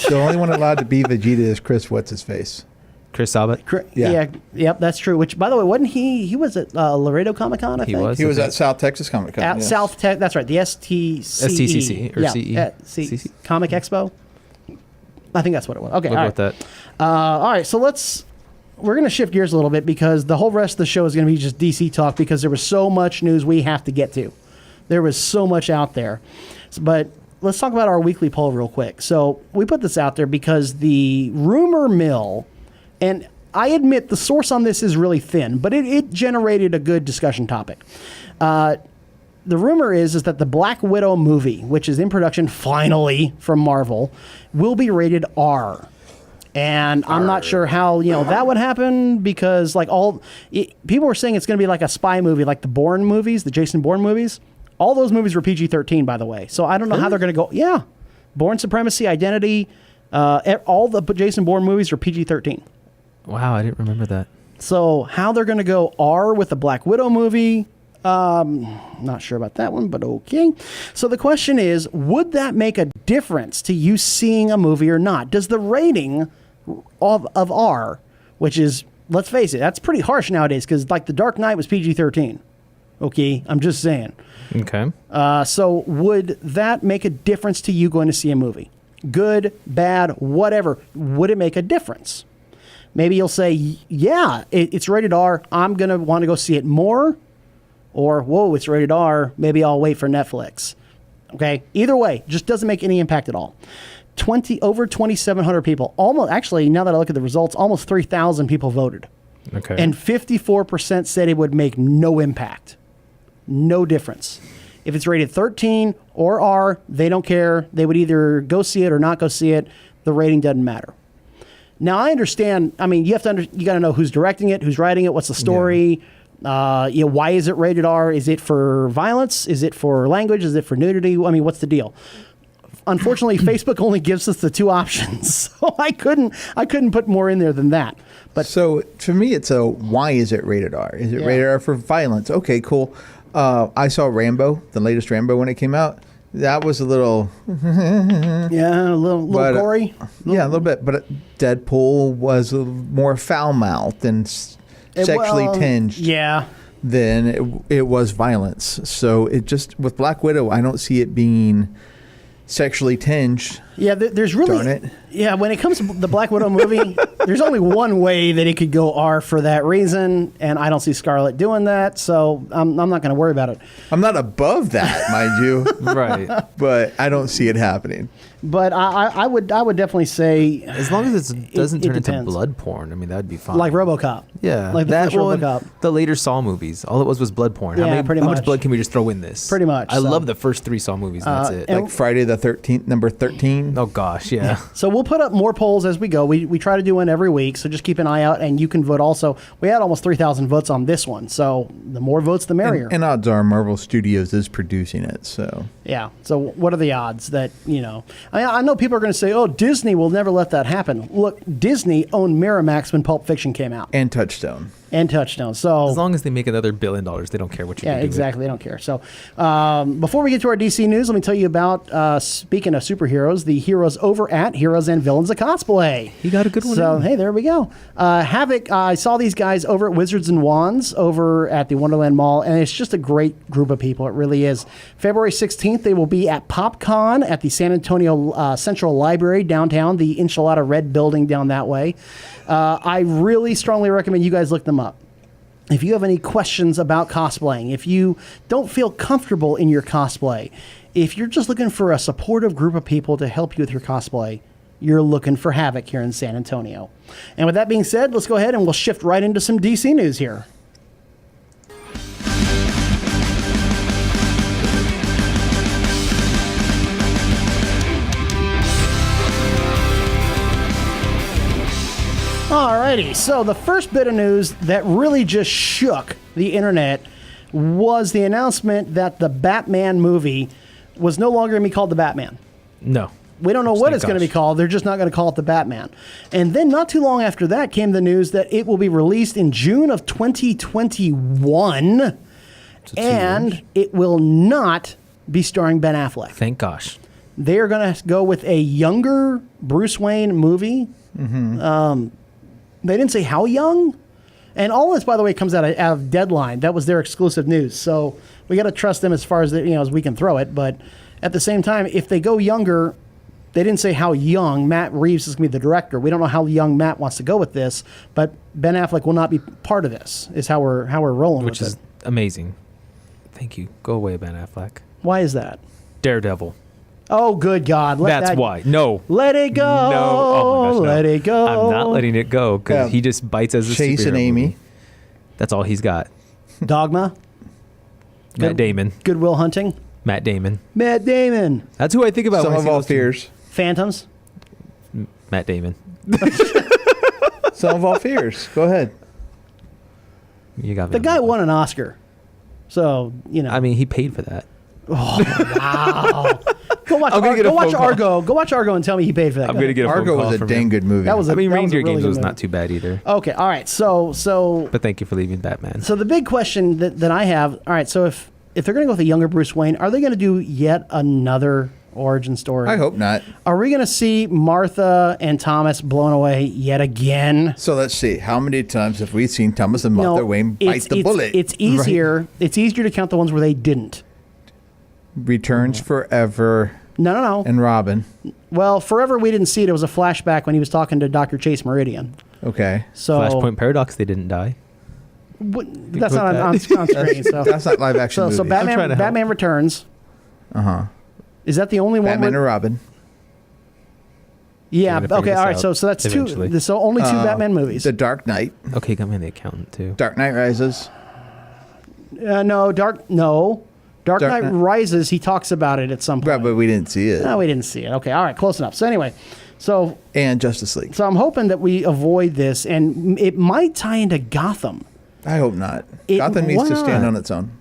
The only one allowed to be Vegeta is Chris What's-His-Face. Chris Sabat? Yeah. Yep, that's true. Which, by the way, wasn't he was at Laredo Comic Con, I think? was. He was at South Texas Comic Con. At yes. South Tech, that's right, the STCE. STCC, or CE. CE. Comic Expo. I think that's what it was. Okay, We'll all go right. with that. All right, so we're going to shift gears a little bit because the whole rest of the show is going to be just DC talk because there was so much news we have to get to. There was so much out there. But let's talk about our weekly poll real quick. So we put this out there because the rumor mill, and I admit the source on this is really thin, but it generated a good discussion topic. The rumor is that the Black Widow movie, which is in production finally from Marvel, will be rated R. And I'm not sure how that would happen because people were saying it's going to be like a spy movie, like the Bourne movies, the Jason Bourne movies. All those movies were PG-13, by the way. So I don't know how they're going to go. Yeah, Bourne Supremacy, Identity, all the Jason Bourne movies are PG-13. Wow, I didn't remember that. So how they're going to go R with the Black Widow movie, not sure about that one, but okay. So the question is, would that make a difference to you seeing a movie or not? Does the rating of R, which is, let's face it, that's pretty harsh nowadays because like The Dark Knight was PG-13. Okay, I'm just saying. Okay. So would that make a difference to you going to see a movie? Good, bad, whatever. Would it make a difference? Maybe you'll say, yeah, it's rated R. I'm going to want to go see it more. Or, whoa, it's rated R. Maybe I'll wait for Netflix. Okay, either way, just doesn't make any impact at all. Over 2,700 people. Almost, actually, now that I look at the results, almost 3,000 people voted. Okay. And 54% said it would make no impact. No difference. If it's rated 13 or R, they don't care. They would either go see it or not go see it. The rating doesn't matter. Now, I understand. I mean, you got to know who's directing it, who's writing it, what's the story. Why is it rated R? Is it for violence? Is it for language? Is it for nudity? I mean, what's the deal? Unfortunately, Facebook only gives us the two options, so I couldn't put more in there than that. But so for me, it's why is it rated R? Is it rated R for violence? Okay, cool. I saw Rambo, the latest Rambo, when it came out. That was a little, a little gory. Yeah, a little bit. But Deadpool was more foul mouthed and sexually tinged. Yeah. Then it was violence. So it just with Black Widow, I don't see it being sexually tinged. Yeah, there's really... Darn it. Yeah, when it comes to the Black Widow movie, there's only one way that it could go R for that reason, and I don't see Scarlett doing that, so I'm not going to worry about it. I'm not above that, mind you. Right. But I don't see it happening. But I would definitely say... As long as it doesn't turn into depends. blood porn, I mean, that would be fine. Like RoboCop. Yeah. Like the that first one, RoboCop. the later Saw movies, all it was blood porn. Yeah, pretty how much. much blood can we just throw in this? Pretty much, I so. love the first 3 Saw movies, and that's it. Like Friday the 13th, number 13. Oh, gosh, yeah. So we'll put up more polls as we go. We try to do one every week, so just keep an eye out, and you can vote also. We had almost 3,000 votes on this one, so the more votes, the merrier. And odds are Marvel Studios is producing it, so... Yeah, so what are the odds that, I mean, I know people are going to say, oh, Disney will never let that happen. Look, Disney owned Miramax when Pulp Fiction came out. And Touchstone. So as long as they make another $1 billion, they don't care what you do. Yeah, exactly. They don't care. So before we get to our DC news, let me tell you about, speaking of superheroes, the heroes over at Heroes and Villains of Cosplay. He got a good one. So, hey, there we go. Havoc, I saw these guys over at Wizards and Wands over at the Wonderland Mall, and it's just a great group of people. It really is. February 16th, they will be at PopCon at the San Antonio Central Library downtown, the Enchilada Red building down that way. I really strongly recommend you guys look them up. If you have any questions about cosplaying, if you don't feel comfortable in your cosplay, if you're just looking for a supportive group of people to help you with your cosplay, you're looking for Havoc here in San Antonio. And with that being said, let's go ahead and we'll shift right into some DC news here. Alrighty, so the first bit of news that really just shook the internet was the announcement that the Batman movie was no longer going to be called The Batman. No. We don't know what it's going to be called. They're just not going to call it The Batman. And then not too long after that came the news that it will be released in June of 2021, and it will not be starring Ben Affleck. Thank gosh. They are going to go with a younger Bruce Wayne movie. Mm-hmm. They didn't say how young. And all this, by the way, comes out of Deadline. That was their exclusive news. So we got to trust them as far as as we can throw it. But at the same time, if they go younger, they didn't say how young. Matt Reeves is going to be the director. We don't know how young Matt wants to go with this. But Ben Affleck will not be part of this. Is how we're rolling with it. Which is amazing. Thank you. Go away, Ben Affleck. Why is that? Daredevil. Oh, good God. That's why. No. Let it go. No. Oh, my gosh, no. Let it go. I'm not letting it go because he just bites as a Chasing superhero Amy. movie. That's all he's got. Dogma. Matt Damon. Good Will Hunting. Matt Damon. Matt Damon. That's who I think about Some when I of see all those two. fears. Phantoms. Matt Damon. Some of all fears. Go ahead. You got The guy won an Oscar. So, I mean, he paid for that. Oh, wow. Go watch, I'm gonna get a go watch phone call. Argo. Go watch Argo and tell me he paid for that. I'm going to get a phone Argo call was a from dang him. good movie. That was a, I mean, that was a Reindeer really Games good was movie. not too bad either. Okay, all right. So But thank you for leaving Batman. the big question that I have, all right, so if they're going to go with a younger Bruce Wayne, are they going to do yet another origin story? I hope not. Are we going to see Martha and Thomas blown away yet again? So let's see. How many times have we seen Thomas and Martha Wayne bite the bullet? It's easier. Right. It's easier to count the ones where they didn't. Returns Forever. No. And Robin. Well, Forever we didn't see it. It was a flashback when he was talking to Dr. Chase Meridian. Okay. So Flashpoint Paradox, they didn't die. That's not on screen. So that's not live action. So Batman Returns. Is that the only one? Batman and Robin. Yeah. They're gonna Okay. figure All this right. So out that's eventually. two. So only two Batman movies. The Dark Knight. Okay, got me the accountant too. Dark Knight Rises. No. Dark Knight Rises. He talks about it at some point. Right, but we didn't see it. No, we didn't see it. Okay. All right. Close enough. So anyway, And Justice League. so I'm hoping that we avoid this, and it might tie into Gotham. I hope not. Gotham needs why to stand not? on its own.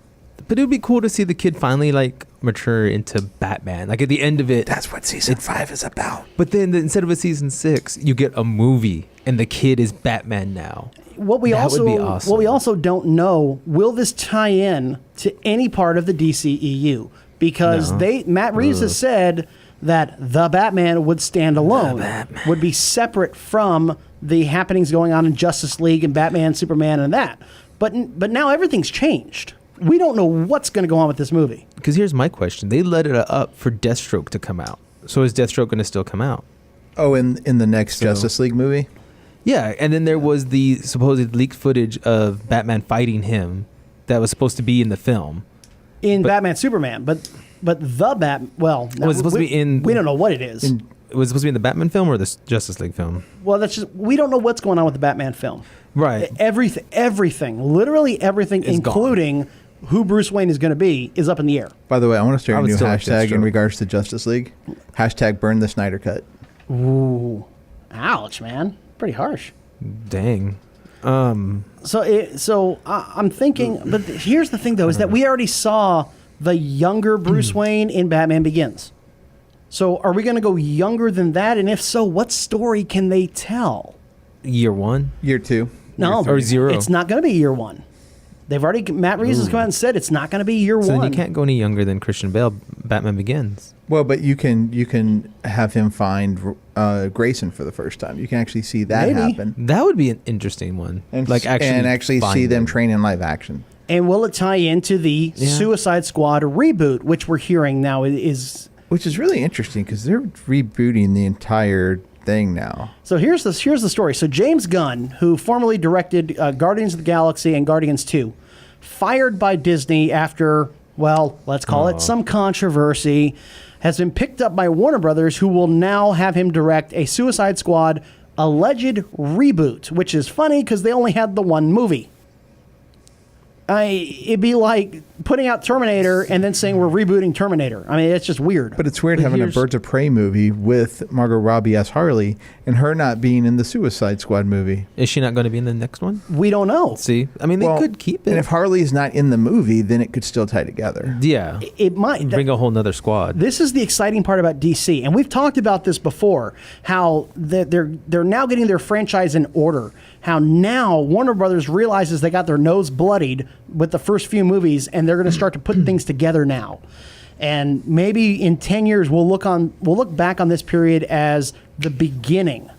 But it would be cool to see the kid finally like mature into Batman. Like at the end of it, That's what season 5 is about. but then instead of a season 6, you get a movie and the kid is Batman now. What we That also would be awesome. what we also don't know, will this tie in to any part of the DCEU? Because No. Matt Reeves has said that the Batman would stand alone, would be separate from the happenings going on in Justice League and Batman, Superman, and that. But now everything's changed. We don't know what's going to go on with this movie. Because here's my question: they let it up for Deathstroke to come out. So is Deathstroke going to still come out? Oh, in the next Justice League movie? Yeah, and then there was the supposed leaked footage of Batman fighting him that was supposed to be in the film. In Batman, Superman, but the Bat. Well, no, Was it supposed to be in? We don't know what it is. Was it supposed to be in the Batman film or the Justice League film? Well, that's just we don't know what's going on with the Batman film. Right. Everything, literally everything, Is gone. including who Bruce Wayne is going to be, is up in the air. By the way, I want to I start a would new still like hashtag in Deathstroke. regards to Justice League. Hashtag burn the Snyder Cut. Ooh, ouch, man, pretty harsh. Dang. So I'm thinking, but here's the thing though, is that we already saw the younger Bruce Wayne in Batman Begins. So are we going to go younger than that? And if so, what story can they tell? Year 1? Year 2. No, Or 0? It's not going to be year 1. They've already. Matt Reeves has come out and said it's not going to be year So 1. then you can't go any younger than Christian Bale. Batman Begins. Well, but you can have him find Grayson for the first time. You can actually see that Maybe. happen. That would be an interesting one. And actually see find them train in live action. And will it tie into the Suicide Squad reboot, which we're hearing now is? Which is really interesting because they're rebooting the entire thing now. So here's the story. So James Gunn, who formerly directed Guardians of the Galaxy and Guardians 2, fired by Disney after, well, let's call it some controversy, has been picked up by Warner Brothers, who will now have him direct a Suicide Squad alleged reboot, which is funny because they only had the one movie. It'd be like putting out Terminator and then saying we're rebooting Terminator. I mean, it's just weird. But it's weird having a Birds of Prey movie with Margot Robbie as Harley and her not being in the Suicide Squad movie. Is she not going to be in the next one? We don't know. See, I mean, they could keep it. And if Harley's not in the movie, then it could still tie together. Yeah. It might. Bring a whole nother squad. This is the exciting part about DC, and we've talked about this before, how they're now getting their franchise in order. How now Warner Brothers realizes they got their nose bloodied with the first few movies, and they're going to start to put things together now. And maybe in 10 years we'll look back on this period as the beginning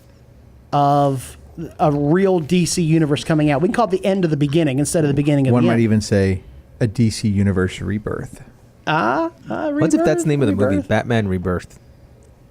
of a real DC universe coming out. We can call it the end of the beginning instead of the beginning of One the might end. even say a DC universe rebirth. What's if that's the name of the movie? Rebirth? Batman Rebirth.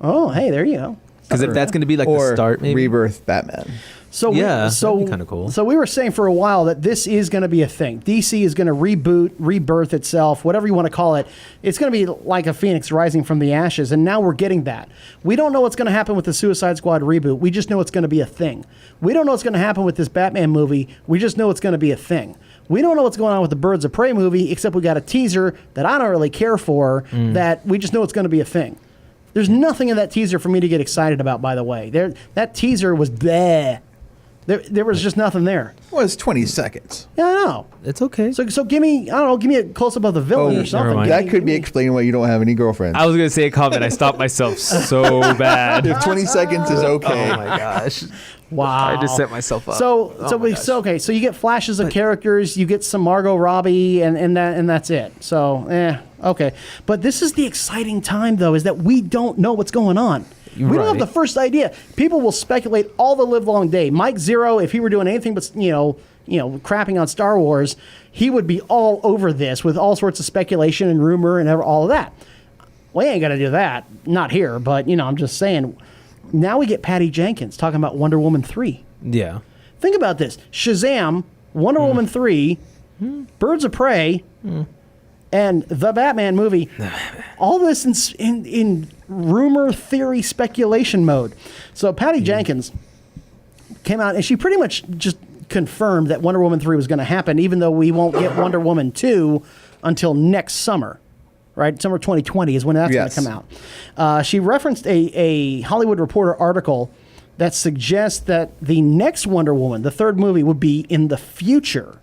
Oh, hey, there you go. Because if that's going to be like Or the start, maybe. Rebirth Batman. So Yeah, that'd be kinda cool. So we were saying for a while that this is going to be a thing. DC is going to rebirth itself, whatever you want to call it. It's going to be like a phoenix rising from the ashes, and now we're getting that. We don't know what's going to happen with the Suicide Squad reboot. We just know it's going to be a thing. We don't know what's going to happen with this Batman movie. We just know it's going to be a thing. We don't know what's going on with the Birds of Prey movie, except we got a teaser that I don't really care for, that we just know it's going to be a thing. There's nothing in that teaser for me to get excited about, by the way. That teaser was bleh. There was just nothing there. Well, it's 20 seconds. Yeah, I know. It's okay. So give me, I don't know, give me a close up of the villain or something. mind. That could be explaining why you don't have any girlfriends. I was going to say a comment. I stopped myself so bad. If 20 seconds is okay. Oh my gosh. Wow. I just set myself up. So you get flashes of characters, you get some Margot Robbie, and that's it. So okay. But this is the exciting time though, is that we don't know what's going on. We don't have Right. the first idea. People will speculate all the live long day. Mike Zero, if he were doing anything but crapping on Star Wars, he would be all over this with all sorts of speculation and rumor and all of that. We ain't gonna do that. Not here, but I'm just saying. Now we get Patty Jenkins talking about Wonder Woman 3. Yeah. Think about this. Shazam, Wonder Woman 3, Birds of Prey, And the Batman movie, all this in rumor, theory, speculation mode. So Patty Jenkins came out and she pretty much just confirmed that Wonder Woman 3 was going to happen, even though we won't get Wonder Woman 2 until next summer. Right, summer 2020 is when that's going to come out. She referenced a Hollywood Reporter article that suggests that the next Wonder Woman, the third movie, would be in the future.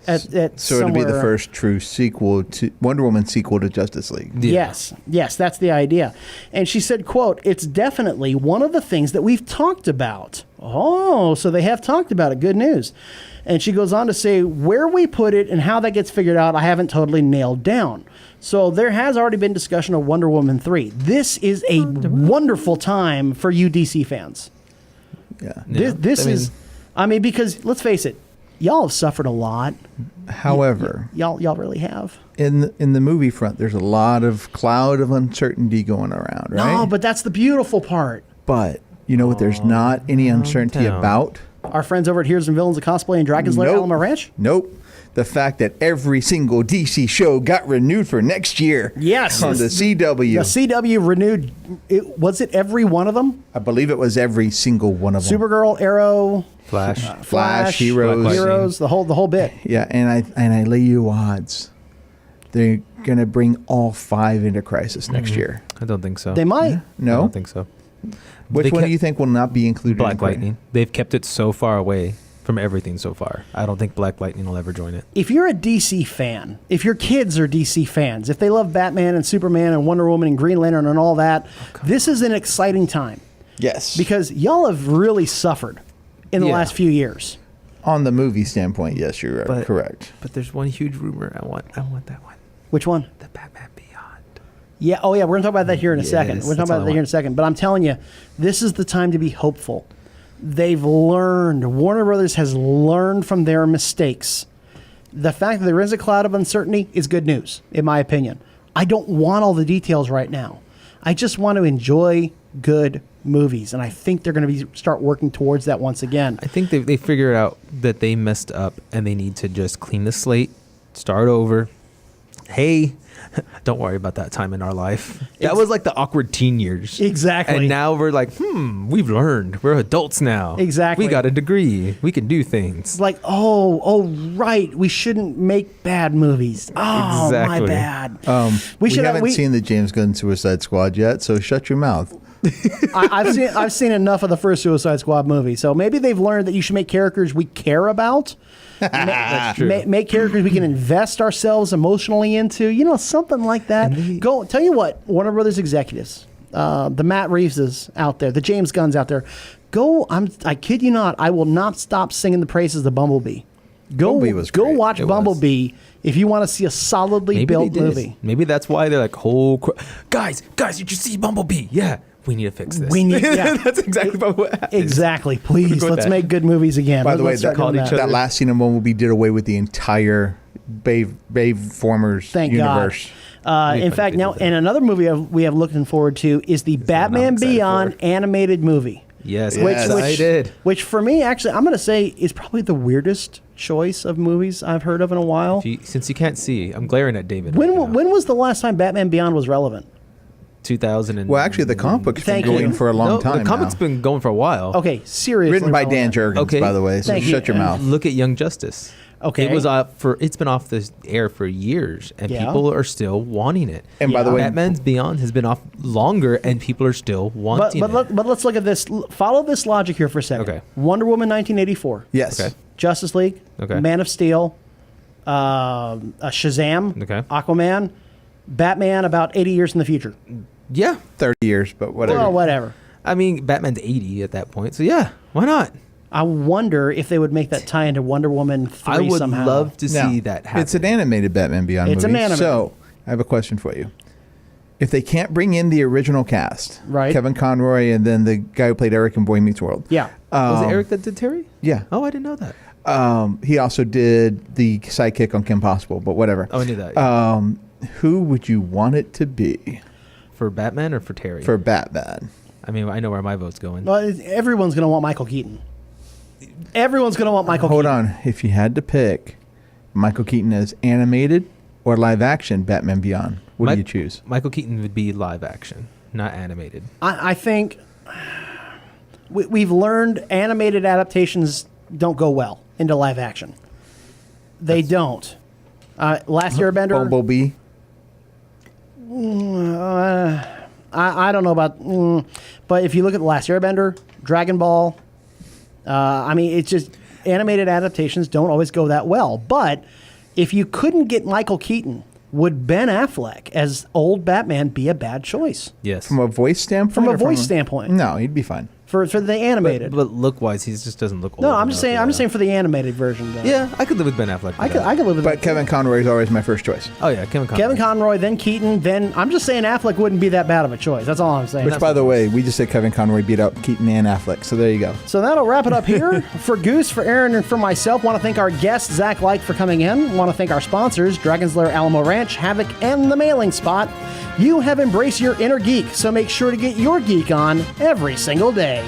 So it'd be the first true sequel to Wonder Woman sequel to Justice League. Yeah. Yes, that's the idea. And she said, quote, "It's definitely one of the things that we've talked about." Oh, so they have talked about it. Good news. And she goes on to say, where we put it and how that gets figured out, I haven't totally nailed down. So there has already been discussion of Wonder Woman 3. This is a wonderful time for you DC fans. Yeah. This is, because let's face it, y'all have suffered a lot. However, y'all really have. In the movie front, there's a lot of cloud of uncertainty going around, right? No, but that's the beautiful part. But you know what? There's not any uncertainty about our friends over at Heroes and Villains of Cosplay and Dragon's Lair Alamo Ranch. Nope. The fact that every single DC show got renewed for next year. Yes. On the CW. The CW renewed, was it every one of them? I believe it was every single one of them. Supergirl, Arrow, Flash, Heroes, the whole bit. Yeah, and I lay you odds. They're going to bring all 5 into Crisis next year. I don't think so. They might. No? I don't think so. Which one do you think will not be included? Black Lightning. They've kept it so far away from everything so far. I don't think Black Lightning will ever join it. If you're a DC fan, if your kids are DC fans, if they love Batman and Superman and Wonder Woman and Green Lantern and all that, this is an exciting time. Yes. Because y'all have really suffered in the last few years. On the movie standpoint, yes, you're correct. But there's one huge rumor. I want that one. Which one? The Batman Beyond. Yeah. Oh, yeah. We're going to talk about that here in a second. We're going to talk about that here in a second. But I'm telling you, this is the time to be hopeful. They've learned. Warner Brothers has learned from their mistakes. The fact that there is a cloud of uncertainty is good news, in my opinion. I don't want all the details right now. I just want to enjoy good movies, and I think they're going to start working towards that once again. I think they figured out that they messed up, and they need to just clean the slate, start over. Hey, don't worry about that time in our life. That was like the awkward teen years. Exactly. And now we're like, we've learned. We're adults now. Exactly. We got a degree. We can do things. It's like, right. We shouldn't make bad movies. Oh, exactly. My bad. We haven't seen the James Gunn Suicide Squad yet, so shut your mouth. I've seen enough of the first Suicide Squad movie, so maybe they've learned that you should make characters we care about. That's true. Make characters we can invest ourselves emotionally into, something like that. Tell you what, Warner Brothers executives, the Matt Reeveses out there, the James Gunns out there, I kid you not, I will not stop singing the praises of Bumblebee. Bumblebee was go great. watch Bumblebee if you want to see a solidly built movie. Maybe that's why they're like, guys, you should see Bumblebee. Yeah. We need to fix this. That's exactly what happened. Exactly. Please, let's make good movies again. By the way, that last scene in Bumblebee did away with the entire Bayformers universe. In fact, now, and another movie we have looking forward to is the Batman Beyond animated movie. Yes, I did. Which for me, actually, I'm going to say is probably the weirdest choice of movies I've heard of in a while. Since you can't see, I'm glaring at David. When was the last time Batman Beyond was relevant? 2000. Well, actually, the comic book's been going for a long time. The comic's been going for a while. Okay, seriously. Written by Dan Jurgens, by the way. So shut your mouth. Look at Young Justice. Okay, it's been off the air for years, and people are still wanting it. And by the way, Batman's Beyond has been off longer, and people are still wanting it. But let's look at this. Follow this logic here for a second. Okay. Wonder Woman 1984. Yes. Okay. Justice League. Okay. Man of Steel. Shazam. Okay. Aquaman. Batman about 80 years in the future. Yeah. 30 years, but whatever. Well, whatever. I mean, Batman's 80 at that point, so yeah, why not? I wonder if they would make that tie into Wonder Woman 3 I would somehow. love to see that happen. It's an animated Batman Beyond movie. It's an animated. So, I have a question for you. If they can't bring in the original cast, right? Kevin Conroy and then the guy who played Eric in Boy Meets World. Yeah. Was it Eric that did Terry? Yeah. Oh, I didn't know that. He also did the sidekick on Kim Possible, but whatever. Oh, I knew that. Yeah. Who would you want it to be? For Batman or for Terry? For Batman. I mean, I know where my vote's going. Well, everyone's going to want Michael Keaton. Everyone's going to want Michael Keaton. Hold on. If you had to pick Michael Keaton as animated or live action Batman Beyond? What do you choose? Michael Keaton would be live action, not animated. I think we've learned animated adaptations don't go well into live action. They don't. Last Airbender. Bumblebee. I don't know about, but if you look at The Last Airbender, Dragon Ball, it's just animated adaptations don't always go that well. But if you couldn't get Michael Keaton, would Ben Affleck as old Batman be a bad choice? Yes. From a voice standpoint? From a voice standpoint. No, he'd be fine. For the animated. But look-wise, he just doesn't look old. No, I'm just saying for the animated version, though. Yeah, I could live with Ben Affleck. I could live with that. But Kevin Conroy is always my first choice. Oh, yeah, Kevin Conroy. Kevin Conroy, then Keaton, then I'm just saying Affleck wouldn't be that bad of a choice. That's all I'm saying. Which, by the way, we just said Kevin Conroy beat out Keaton and Affleck. So there you go. So that'll wrap it up here. For Goose, for Aaron, and for myself, want to thank our guest, Zach Lyke, for coming in. Want to thank our sponsors, Dragon's Lair Alamo Ranch, Havoc, and The Mailing Spot. You have embraced your inner geek, so make sure to get your geek on every single day.